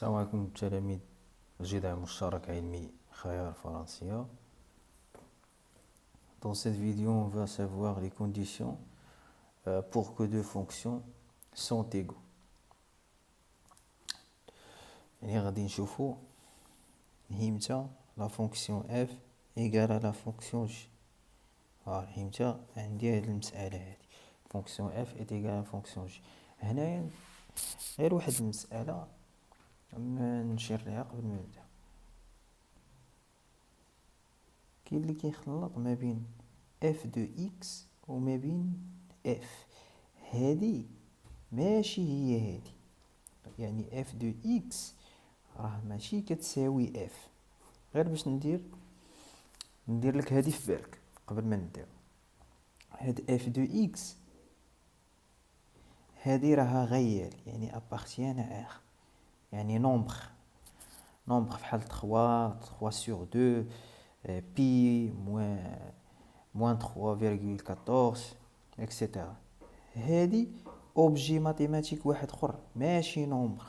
السلام عليكم التلاميذ الجدع مشترك علمي خيار فرنسية. Dans cette vidéo, on va savoir les conditions pour que deux fonctions sont égaux. يعني غادي نشوفو هيمتا لا فونكسيون f égale à la fonction g. هيمتا عندي هاد المسألة هادي فونكسيون f est égale à la fonction g. هنايا غير واحد المسألة نشير ليها قبل ما نبدا. كاين اللي كيخلط ما بين f دو x وما بين f. هادي ماشي هي هادي، يعني f دو x راه ماشي كتساوي f. غير باش ندير لك هادي في بالك قبل ما ندير. هاد f دو x هادي راها غيال، يعني appartient à r، يعني نومبر بحال 3 sur 2 pi moins 3,14 etc. هادي اوبجي ماتيماتيك واحد اخر ماشي نومبر.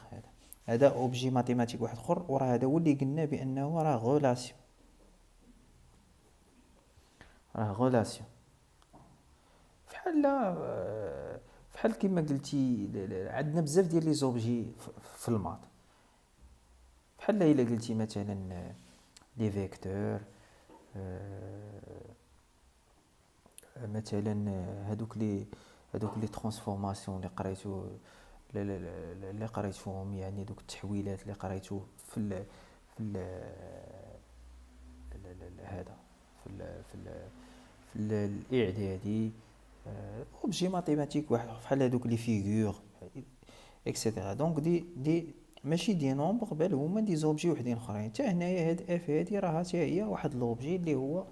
هذا اوبجي ماتيماتيك واحد اخر، وراه هذا هو اللي قلنا بانه راه غولاسيون بحال كما قلتي. عندنا بزاف ديال لي زوبجي في الماط، بحال الا قلتي مثلا لي فيكتور، مثلا هادوك لي ترانسفورماسيون اللي قريتوهم، يعني دوك التحويلات اللي قريتو في هذا في الاعدادي. اوبجي ماتيماتيك واحد بحال هادوك لي فيغور اكسيتيرا. دونك دي ماشي دي نومبر، بل هما دي زوبجي وحدين اخرين. حتى هنايا هاد اف هادي راه حتى هي واحد لوبجي اللي هو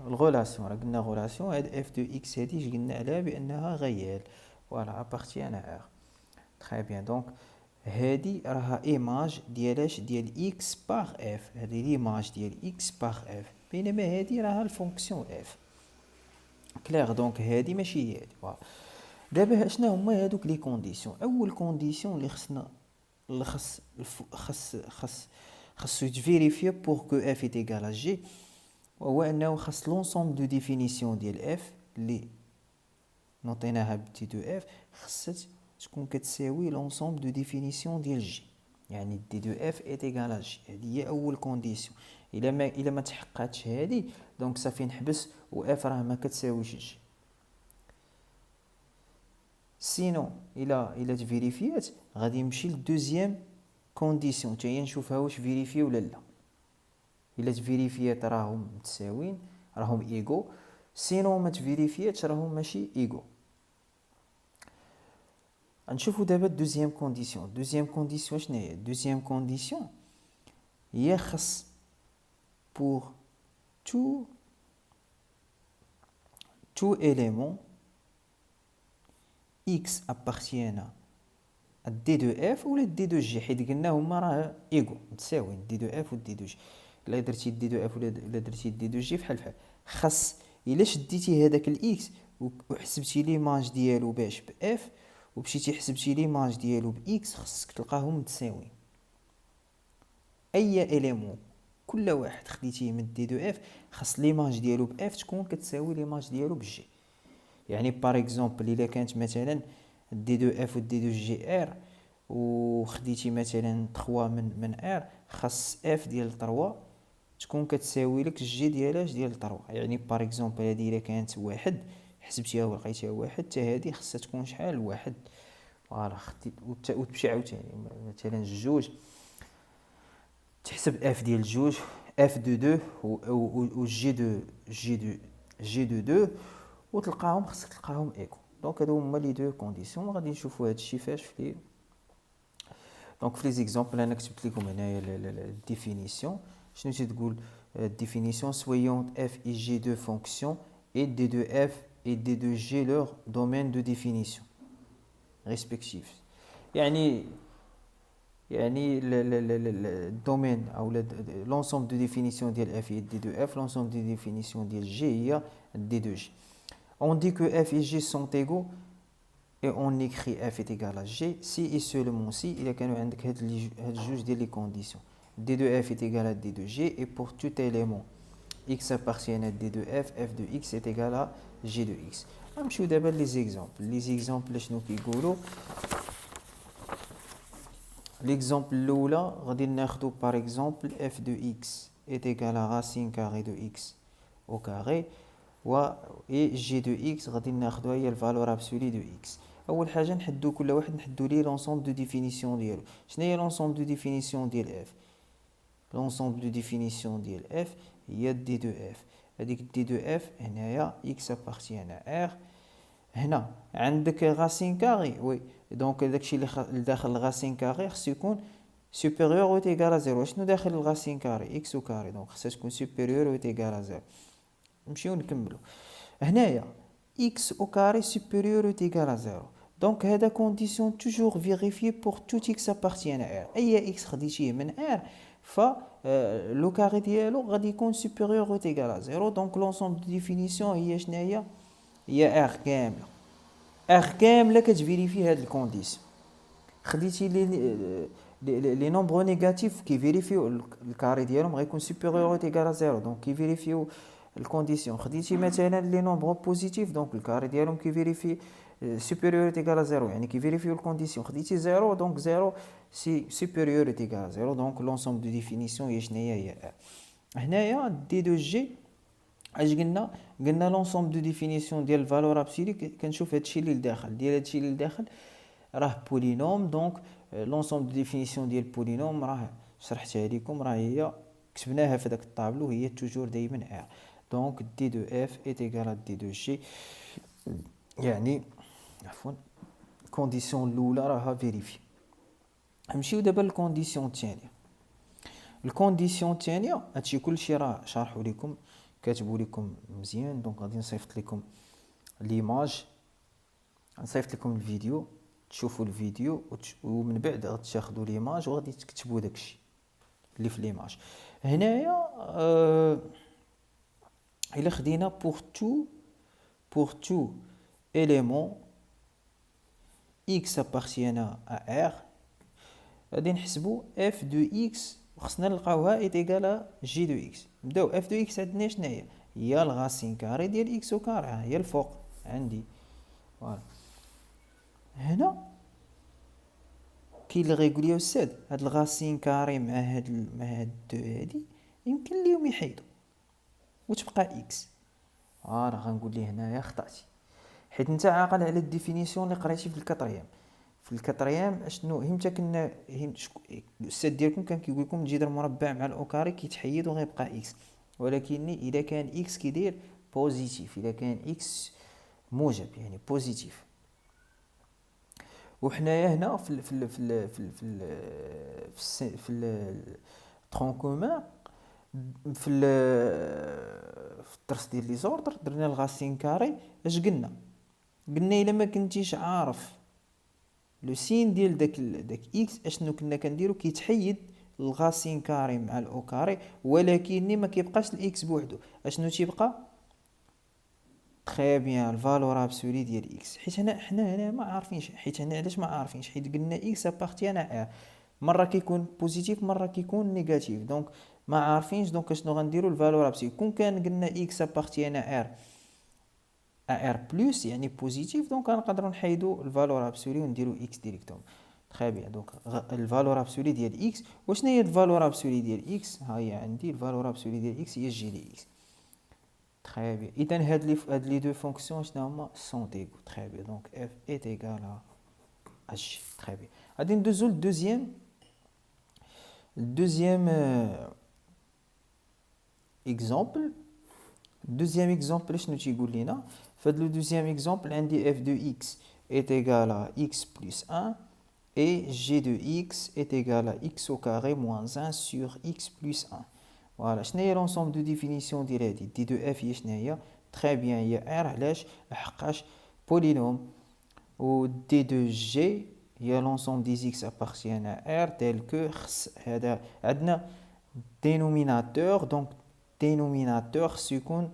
الغولاسيون. راه قلنا غولاسيون. هاد اف دو اكس هادي قلنا عليها بانها غيال، فوالا ابارتيان ا ار. تري بيان. دونك هادي راها ايماج ديالاش ديال اكس باغ اف، هادي ليماج ديال اكس باغ اف، بينما هادي راها الفونكسيون اف. كلير. دونك هادي ماشي هي هادي. فوالا. دابا شنو هما هادوك لي كونديسيون؟ اول كونديسيون اللي خاصو يتفيريفي بور كو اف ايت ايغال ا جي، وهو انه خاص لونسومبل دو ديفينيسيون ديال اف اللي نعطيناها بتي دو اف خاصها تكون كتساوي لونسومبل دو ديفينيسيون ديال جي، يعني دي دو اف ايت ايغال ا جي. هذه هي اول كونديسيون. الا ما تحققاتش هذه، دونك صافي نحبس و اف راه ما كتساويش جي. سينو الا تفيريفيات غادي نمشي للدوزيام كونديسيون حتى هي نشوفها واش فيريفي ولا لا. الا تفيريفيات راهم متساويين، راهم ايغو. سينو ما تفيريفياتش راهم ماشي ايغو. غنشوفوا دابا الدوزيام كونديسيون شنو هي؟ الدوزيام كونديسيون هي خاص pour tout élément x appartienne à d de f ولا d de g، حيت قلنا هما راه ايغو متساويين d de f و d de g. الا درتي d de f ولا درتي d de g بحال خاص الا شديتي هذاك الاكس وحسبتي ليماج ديالو باش ب f ومشيتي حسبتي ليماج ديالو باكس، خاصك تلقاهم متساويين. اي اليمون كل واحد خديتيه من دي دو اف خاص ليماج ديالو باف تكون كتساوي ليماج ديالو بجي. يعني بار اكزومبل الا كانت مثلا دي دو اف و دي دو جي ار وخديتي مثلا 3 من ار، خاص اف ديال 3 تكون كتساوي لك جي ديال 3. يعني بار اكزومبل هذه الا كانت واحد حسبتيها ولقيتيها واحد، حتى هذه خاصها تكون شحال؟ واحد. فوالا. خديت وتمشي عاوتاني مثلا جوج، تحسب اف ديال جوج، اف دو دو و جي دو دو وتلقاهم، خاصك تلقاهم ايكو. دونك هادو هما لي دو كونديسيون. غادي نشوفوا هادشي فاش في دونك في لي زيكزامبل. انا كتبت لكم هنايا الديفينيسيون. شنو تتقول الديفينيسيون؟ soyons f et g deux fonctions et d de f et d de g leur domaine de définition respectif. يعني الدومين او لونسومبل دو ديفينيسيون ديال اف هي دي دو اف، لونسومبل دو ديفينيسيون ديال جي هي دي دو جي. اون دي كو اف et g sont égaux et on écrit f est égal à g si et seulement si il y a هاد جوج ديال les conditions d de f est égal à d de g et pour tout élément x appartient à d de f, f de x est égal à g de x. نمشيو دابا les exemples. Les exemples شنو كيقولوا؟ l'exemple الاولى غادي ناخذوا par exemple f de x est égal à racine carrée de x au carré et g de x غادي ناخذوها هي الفالور ابسولي دو x. اول حاجه نحدو كل واحد نحدو ليه لونسومبل دو ديفينيسيون ديالو. شنو هي لونسومبل دو ديفينيسيون ديال f؟ لونسومبل دو ديفينيسيون ديال f هي d de f. هذيك d de f هنايا x appartient à r. هنا عندك راسين كاري وي دونك داكشي اللي داخل الراسين كاري خصو يكون supérieur ou égal à 0. شنو داخل الراسين كاري x au carré دونك خصها تكون supérieur ou égal à 0. نمشيو نكملو هنايا x au carré supérieur ou égal à 0 دونك هذا condition toujours vérifiée pour tout x appartient à r. اي x خديتيه من r ف لو كاري ديالو غادي يكون supérieur ou égal à 0 دونك لونسومبل دو ديفينيسيون هي شناهي هي r كامله. r كامله كتفيريفي هاد الكونديسيون. خديتي لي نومبر نيجاتيف كيفيريفيو الكاري ديالهم غيكون supérieur ou égal à 0 دونك كيفيريفيو الكونديسيون. خديتي مثلا لي نومبر بوزيتيف دونك الكاري ديالهم كيفيريفي supérieur ou égal à 0 يعني كيفيريفيو الكونديسيون. خديتي 0 دونك 0 سي supérieur ou égal à 0 دونك لونسومبل دو ديفينيسيون هي شناهي هي هنايا دي دو جي اش قلنا لونسومبل دو ديفينيسيون ديال الفالور ابسولي. كنشوف هادشي اللي لداخل ديال هادشي اللي لداخل راه بولينوم دونك لونسومبل دو ديفينيسيون ديال البولينوم راه شرحتها لكم راه هي كتبناها في داك الطابلو هي توجور دائما ار دونك دي دو اف ايت ايغال ا دي دو جي يعني عفوا الكونديسيون الاولى راها فيريفي. نمشيو دابا للكونديسيون الثانيه. الكونديسيون الثانيه هادشي كلشي راه شارحو لكم كاتبوا لكم مزيان دونك غادي نصيفط لكم ليماج نصيفط لكم الفيديو تشوفوا الفيديو ومن بعد غتاخذوا ليماج وغادي تكتبوا داكشي اللي في ليماج. هنايا الا خدينا pour tout élément x appartient à r غادي نحسبوا f de x وخصنا نلقاوها ايت ايغال جي دو اكس. نبداو اف دو اكس عندنا شناهي هي الغاسين كاري ديال اكس او كاري هي الفوق عندي فوالا. هنا كاين اللي غيقول لي استاذ هاد الغاسين كاري مع هاد دو هادي يمكن ليهم يحيدوا وتبقى اكس. راه غنقول ليه هنايا خطاتي حيت انت عاقل على الديفينيسيون اللي قريتي في الكاتريام. في الكاتريام اشنو همتا كنا الاستاذ ديالكم كان كيقول لكم الجذر المربع مع الاو كاري كيتحيد وغيبقى اكس ولكن اذا كان اكس كيدير بوزيتيف اذا كان اكس موجب يعني بوزيتيف. وحنايا هنا في الترون كومون في الدرس ديال لي زوردر درنا الغاسين كاري. اش قلنا الا ما كنتيش عارف لو سين ديال داك اكس اشنو كنا كنديرو كيتحيد الغاسين كاري مع الاو كاري ولكن ما كيبقاش الاكس بوحدو اشنو تيبقى تري بيان الفالور ابسولي ديال اكس. حيت حنا هنا ما عارفينش حيت هنا علاش ما عارفينش حيت قلنا اكس ابارتيان ا مره كيكون بوزيتيف مره كيكون نيجاتيف دونك ما عارفينش دونك شنو غنديروا الفالور ابسولي. كون كان قلنا اكس ابارتيان ار بلس يعني بوزيتيف دونك غنقدروا نحيدوا الفالور ابسولي ونديروا اكس ديريكتوم. تري بيان دونك الفالور ابسولي ديال اكس وشنو هي الفالور ابسولي ديال اكس ها هي عندي الفالور ابسولي ديال اكس هي جي دي اكس. تري بيان اذا هاد لي دو فونكسيون شنو هما سون ايغو. تري بيان دونك اف ايت ايغال ا جي. تري بيان غادي ندوزو للدوزيام اكزامبل. دوزيام اكزامبل شنو تيقول لينا فهاد لو دوزيام اكزامبل عندي f de x est égal à x plus 1 et g de x est égal à x au carré moins 1 sur x plus 1. فوالا شنو هي لونسومبل دو ديفينيسيون ديال هادي دي دو اف هي شنو هي تري بيان هي ار علاش لحقاش بولينوم و دي دو جي هي لونسومبل دي x appartient à r tel que هذا عندنا dénominateur دونك dénominateur سيكون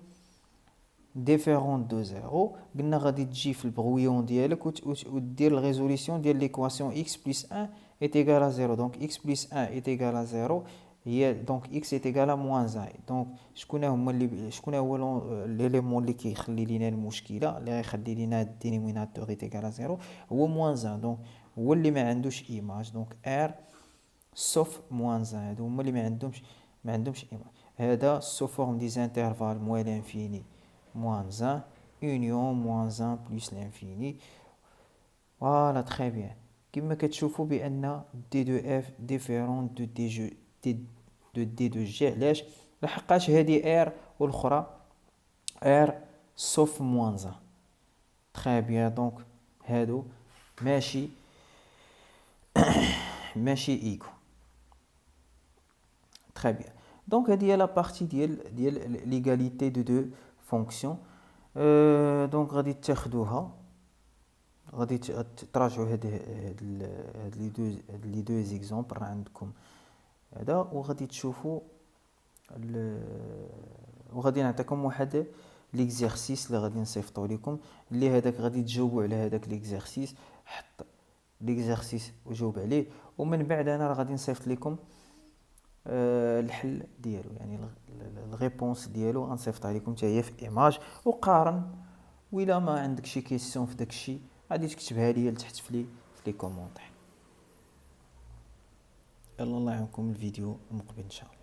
ديفيرون دو زيرو. قلنا غادي تجي في البغويون ديالك ودير الريزوليسيون ديال ليكواسيون اكس بلس 1 est égal à 0. donc x plus 1 est égal à 0 هي donc x est égal à moins 1. donc شكون هو ليليمون اللي كيخلي لينا المشكله اللي غيخلي لينا الدينوميناتور est égal à 0 هو moins 1. donc هو اللي ما عندوش ايماج. donc r sauf moins 1 هادو هما اللي ما عندهمش ايماج. هذا sous forme des intervalles moins l'infini moins 1 union moins 1 plus l'infini. voilà très bien. كما كتشوفوا بان دي دو اف ديفيرون دو دي جو دي دو جي. علاش؟ لحقاش هذه ار والاخرى ار سوف موان 1. تري بيان. دونك هادو ماشي ايكو. تري بيان. دونك هذه هي لا بارتي ديال ليغاليتي دو دو فونكسيون. دونك غادي تاخذوها، غادي تراجعوا هاد لي دو زيكزامبل راه عندكم هذا، وغادي تشوفوا وغادي نعطيكم واحد ليكزيرسيس اللي غادي نصيفطو لكم، اللي هذاك غادي تجاوبوا على هذاك ليكزيرسيس. حط ليكزيرسيس وجاوب عليه، ومن بعد انا راه غادي نصيفط لكم الحل ديالو، يعني الريبونس ديالو غنصيفطها لكم حتى هي في ايماج. وقارن، وإلا ما عندك شي كيسيون في داكشي غادي تكتبها لي لتحت في لي كومونطير. يلا الله يعاونكم الفيديو المقبل ان شاء الله.